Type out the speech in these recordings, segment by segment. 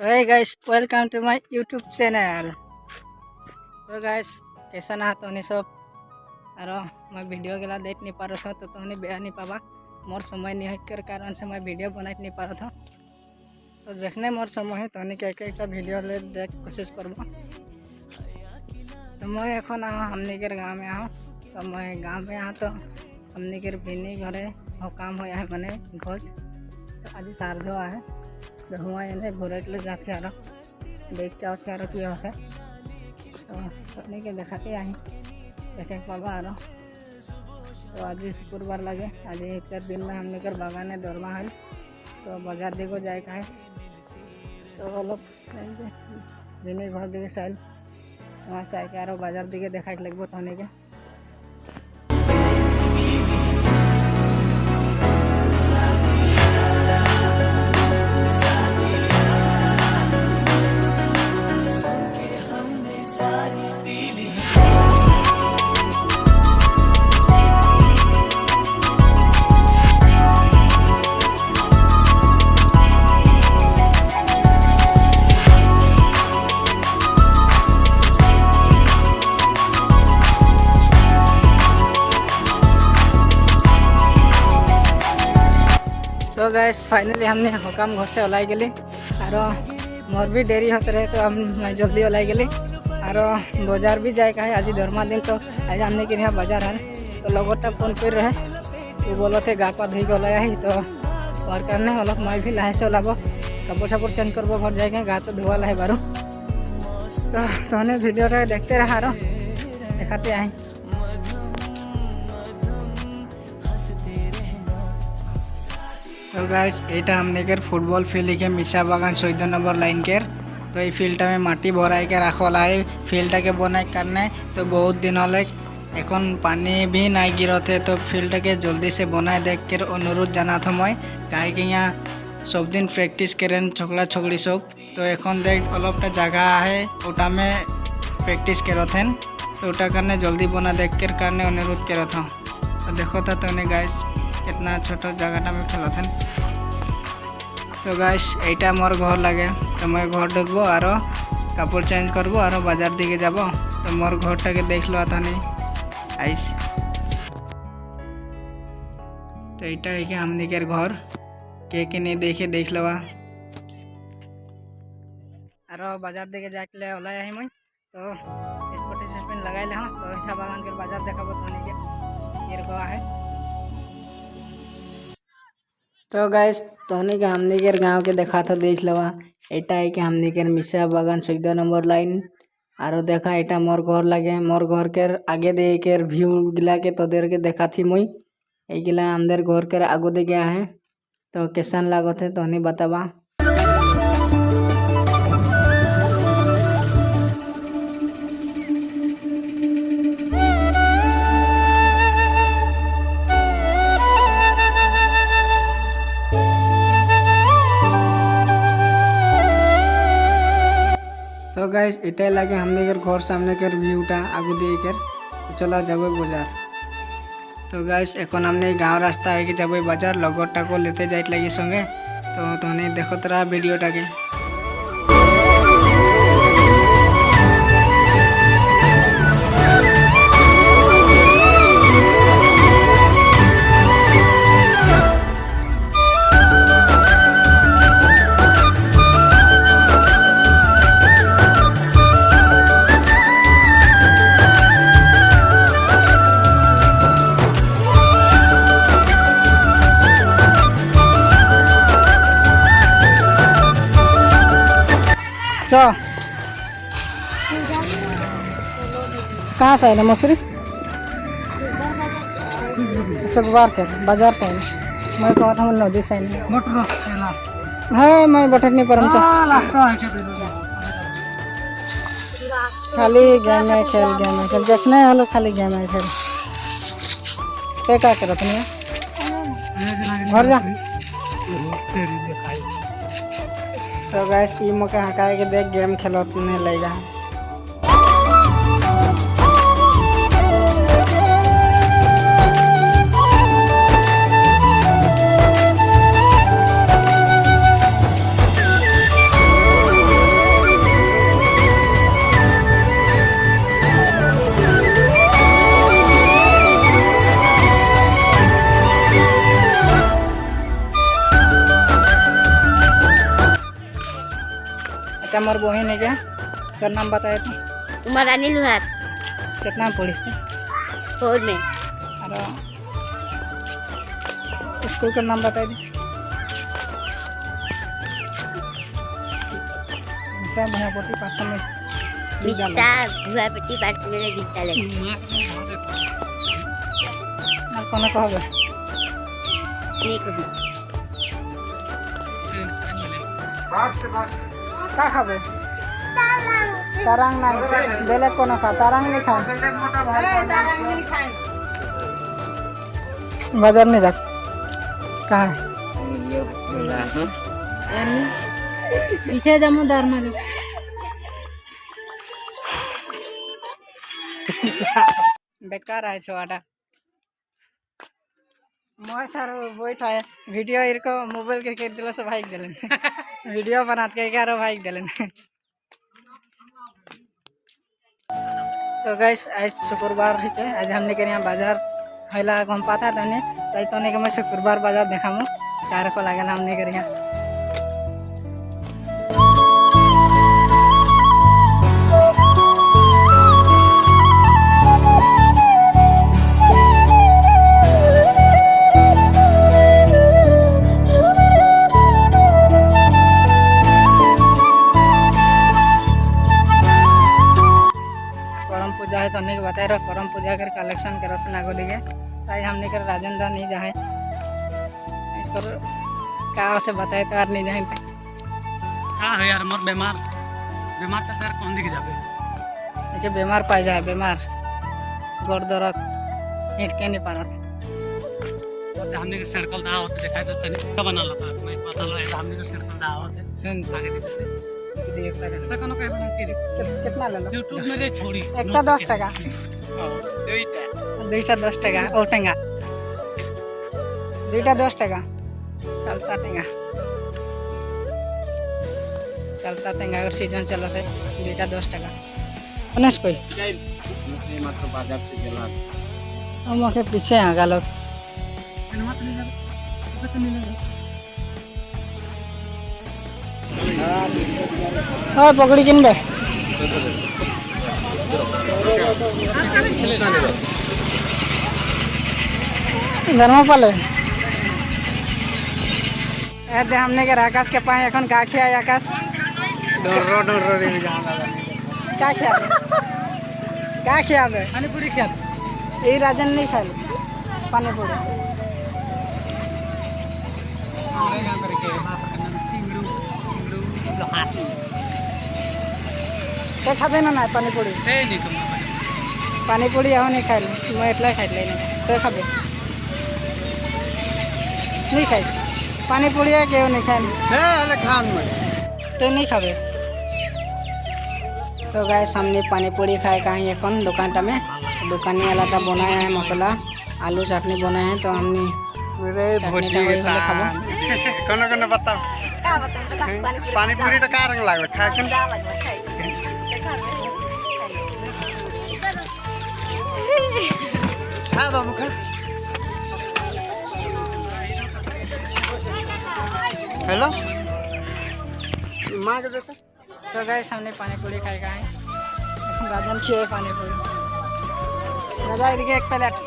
Hey guys, welcome to my YouTube channel. तो guys, कैसा ना तो सब आरो मैं वीडियो गला देख नहीं पा रहा था तो नहीं बेहा नहीं पावा मोर समय नहीं कर कारण से मैं वीडियो बना नहीं पा रहा था। तो जखने मोर समय है तो एक एक वीडियो ले देख कोशिश करबो। तो मैं एखन हमनी के गाँव में आऊँ तो मैं गाँव में तो हमनी के बिनी घरे हो काम होया है बने भोज तो आज सार्ध है तो हुआ इन्हें घूरे के लिए जाते आरो देख के आते आरो किया होता तो नहीं के दिखाते आई देखे पाबा आरो। तो आज शुक्रवार लगे आज एक दिन में हमने कर बागाने दौरमा है तो बाजार देखो जाए का है तो अलग बिनी घर दिखे साइल वहाँ से आके आरो बाजार दिखे देखा के लगभग होने के। तो गैस फाइनली हमने हुकाम घर से ओलाई गली और मोर भी देरी होते रहे तो हम मैं जल्दी ओलाई गली और बाजार भी जाए का है आज धर्मा दिन तो आज हमने के यहाँ बाजार है तो लगोटा फोन कर रहे वो बोलो थे गा पा धोई के ओलाया ही तो और करने अलग मैं भी लाहे से ओलाबो कपड़ शपड़ चेंज करबो घर जाएगा गा तो धोवा लाए बारू तो वीडियो देखते रहा और दिखाते आई। तो गाइस एटा हमने के फुटबल फील्ड के मिसा बागान 14 नंबर लाइन के तो ये फील्ड में माटी भराई के रखला है फील्ड के बनाए करने तो बहुत दिन हले एन पानी भी नहीं गिरते तो फील्ड के जल्दी से बनाए देख कर अनुरोध जाना था मैं कहीं कि यहाँ सब दिन प्रैक्टिस करें छोकरा छोकरी सब तो एन देख अलगटा जगह है उटा में प्रैक्टिस करते तो उटा करने जल्दी बना देख कर करने अनुरोध कर था तो देखो था तो गाइस कितना छोटा जगह में खेलते तो गाइस एटा मोर घर लगे तो मैं घर ढुकबो और कपड़ चेंज करबो और बाजार दिखे যাব तो मोर घरटा के देख लो था नहीं आइस तो एटा है कि हमने के घर के नहीं देखे देख लवा और बाजार दिखे जाके ओलाया है मैं तो स्पॉट लगाई ले तो ऐसा बागान के बाजार देखाबो तो के ये गवा है। तो गैस तोहनी के हमनी के गाँव के देखा था देख लवा एटा है कि हमनी के मिसा बागान 14 नंबर लाइन और देखा एटा मोर घर लगे मोर घर के आगे दे के व्यू गिला के तो देर के देखा थी मुई ये गिला हमदेर घर के आगो दे गया है तो कैसन लागत है तोहनी बतावा। तो गाइस इटा लगे हमने के घर सामने के व्यूटा आगू दे कर चला जब बाजार। तो गाइस एन हमने गाँव रास्ता है कि जब बाजार लगटा को लेते जाए लगी संगे तो देखो रहा वीडियोटा के। चल कहाँ से है मसूरी शुक्रवार के बाजार से मैं कहता हूँ नदी से है मैं बटन नहीं पर खाली गेम है खेल देखने वाले खाली गेम है खेल ते क्या करत नहीं घर जा। तो गैस ई मौका हका के देख गेम खेलने लेगा। क्या मोर बहन है क्या? तेरा नाम बताए तो उमा रानी लुहार कितना पढ़िस थे? 4 में। और स्कूल का नाम बताए दी। मिसा भैयापट्टी प्राथमिक मिसा विद्यालय। भुआपट्टी प्राथमिक विद्यालय। और कौन कहबे? नहीं कहूँ। का खाबे? तारंग ना बेले कोनो खा तारंग नहीं खा बाजार नहीं जा कहाँ है? पीछे जमुदार मारे बेकार है छोटा मैं सर बैठा है वीडियो इनको मोबाइल के कर दिलो से भाग दिलन वीडियो बनात के करो भाग दिलन। तो गाइस आज शुक्रवार है आज हमने के यहाँ बाजार हैला हम पता था नहीं तो ने के मैं शुक्रवार बाजार देखा मु कार को लागल हमने के यहाँ। पूजा है तो हमने बताए रहा करम पूजा कर कलेक्शन करो तो नागो दिखे तो आज हमने कर राजेंद्र नहीं जाए इस पर क्या होते बताए तो यार नहीं जाए हाँ है यार मोर बीमार बीमार तो सर कौन दिख जाबे देखिए बीमार पाई जाए बीमार गोड़ दर्द हिट के नहीं पारत तो हमने के सर्कल दा होते दिखाई तो तनी का बना लता मैं पता लगा हमने के सर्कल दा होते सेन आगे दिखे से कितना ले लो YouTube में दे छोड़ी एक 10 टका दुईटा 10 टका और टेंगा दुईटा 10 टका चलता टेंगा अगर सीजन चलत है दुईटा 10 टका उन्नीस कोई मात्र बाजार से चला हम के पीछे आ गा लोग मत ले जाबे तो नहीं ले हाँ पकड़ी किनबे धर्म पाले दे हमने के आकाश के पाए এখন का खिया आकाश डर रे का खियाबे पानी पूरी खिया ए राजन नहीं खाली पानी पूरी हमारे यहां पर के मात्र का नाम सिंगड़ू हाथी ते खाबे ना पानी पूरी ए नहीं तुम पानी पूरी आओ नहीं खाई मैं इतना खाई लेने तो खाबे नहीं खाइस पानी पूरी है क्यों नहीं खाई है अले खान में तो नहीं खाबे। तो गाय सामने पानी पूरी खाए कहाँ ये कौन दुकान में दुकानी वाला बनाया है मसाला आलू चटनी बनाए हैं तो हमने कौन बताओ पानी पूरी तो का रंग लागल खा के खा बाबू खा हेलो मां के देता तो गाय सामने पानी पूरी खाए कहाँ है राजन खिए पानी पूरी राजा इधर एक प्लेट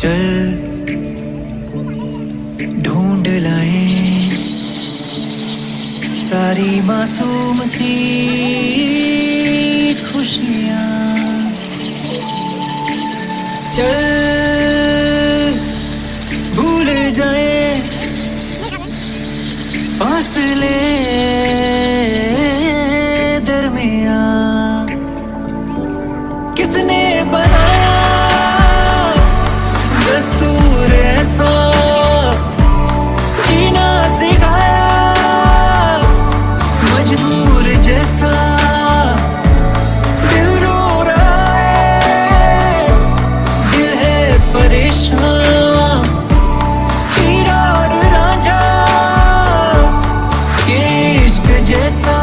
चल ढूंढ लाए सारी मासूम सी खुशियाँ चल भूल जाए फासले दरमियाँ किसने बनाया दस्तूर ऐसा जीना सिखाया मजबूर जैसा दिल रो रहा है दिल है परेशान हीरा और रांझा ये इश्क जैसा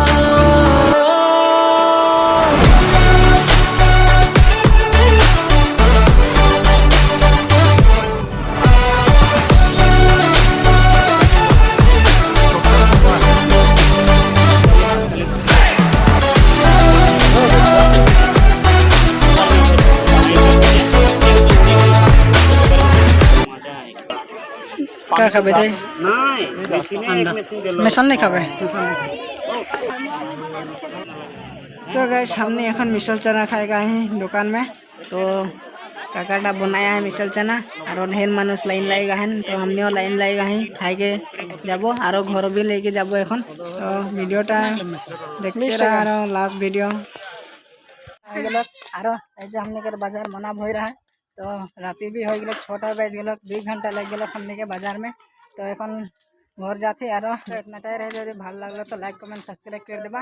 क्या खाबे थे मिशन नहीं खाबे तो गाइस हमने এখন मिसल चना खाएगा है दुकान में तो काकाटा बनाया है मिसल चना और ढेर मानुष लाइन लगेगा है तो हमने लाइन लगेगा है खाए के जाबो और घर भी लेके जाबो এখন तो वीडियोटा देखते रहा और लास्ट वीडियो हो गेल और हमने के बाजार मना हो रहा है तो राति भी हो गल 6टा बज गल 2 घंटा लग गल हमने के बाजार में तो এখন घर जाते और इतना टाइम रहे जो भल लगल तो लाइक कमेंट सब्सक्राइब कर देबा।